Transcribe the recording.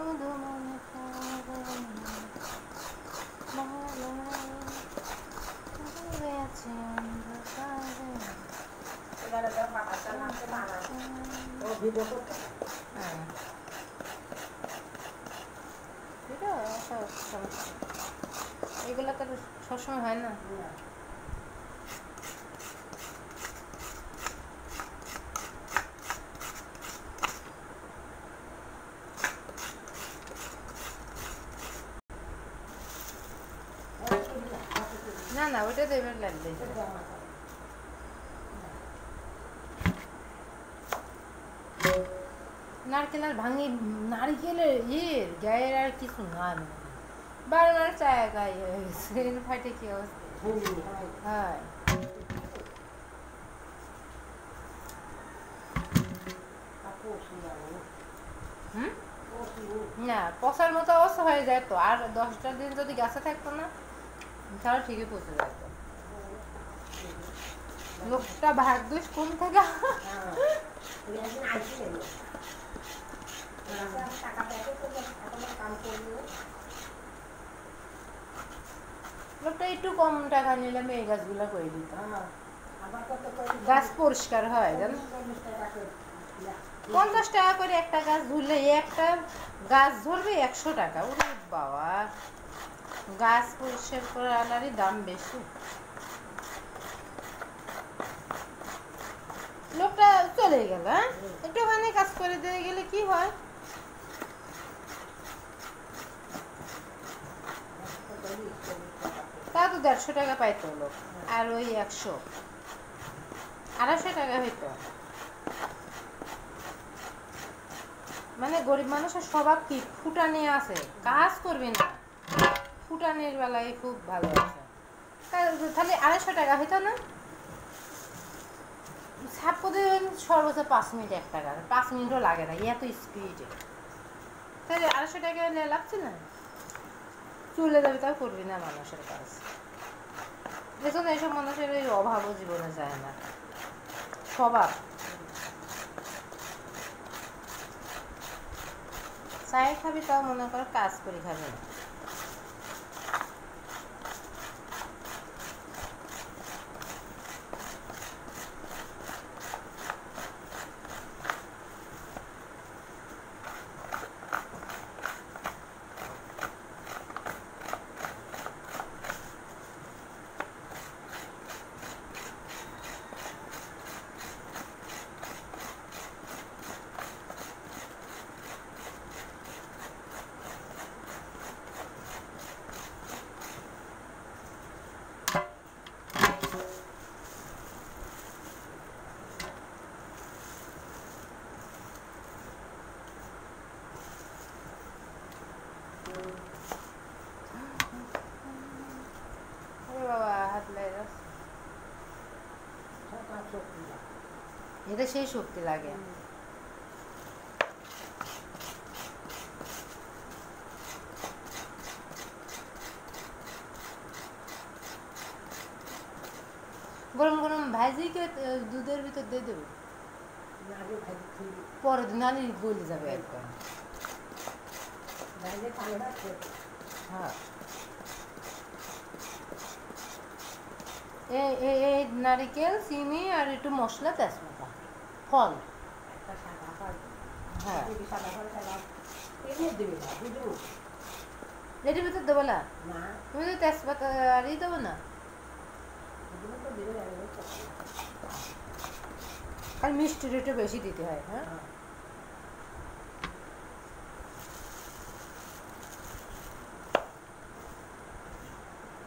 শুধু মনে পড়ে গেছে অন্ধকারে। হ্যাঁ, এগুলো তো সবসময় হয় না। না না, ওইটা তো এবার লাগবে। নারকেল আর ভাঙি, নারকেলের গায়ের আর কিছু না, বারবার চায় গায়ে হয়ে গেছে, ফাইটে কি অবস্থা। হ্যাঁ, না পচার মতো অবস্থা হয়ে যায় তো, আর 10টা দিন যদি গাছে থাকতো না তাহলে ঠিকই পচে যেত। লোকটা ভাগ্যিস কোন থেকে লোকটা একটু কম টাকা নিলাম এই গাছগুলো করে দিত, গাছ পরিষ্কার হয় জানো। 50 টাকা করে একটা গাছ ধরলে একটা গাছ ধরবে 100 টাকা। ওরে বাবা, গাছ পরিষ্কার করার আনারই দাম বেশি। লোকটা চলে গেল, হ্যাঁ একটুখানি কাজ করে দিয়ে গেলে কি হয়। তা তো 150 টাকা পাইতো লোক, আর ওই 100 250 টাকা হইতো। মানে গরিব মানুষের স্বভাব কি, ফুটানি আছে, কাজ করবে না, ফুটানির বেলায় খুব ভালো আছে। তাহলে 250 টাকা হইতো না, সাপোদে সর্বোচ্চ 5 মিনিট একটা গাছ, 5 মিনিটও লাগে না, এত স্পিডে। তাহলে 250 টাকা নিয়ে লাগছে না, চলে যাবে, তাও করবি না মানুষের কাজ। দেখুন এইসব মানুষের ওই অভাবও জীবনে যায় না, স্বভাব। চায় খাবি তাও মনে কর কাজ করে খাবি না। এটা সেই শক্তি লাগে। গরম গরম ভাজিকে দুধের ভিতর দিয়ে দেবো, পরের দিন আনি গলে যাবে একদম। হ্যাঁ, এই নারিকেল, চিনি আর একটু মশলা, তেজপাতা, ফল। হ্যাঁ, এটির ভিতর দেবো না, তুমি তো তেজপাতা আরই দেবো না, আর মিষ্টির একটু বেশি দিতে হয়। হ্যাঁ।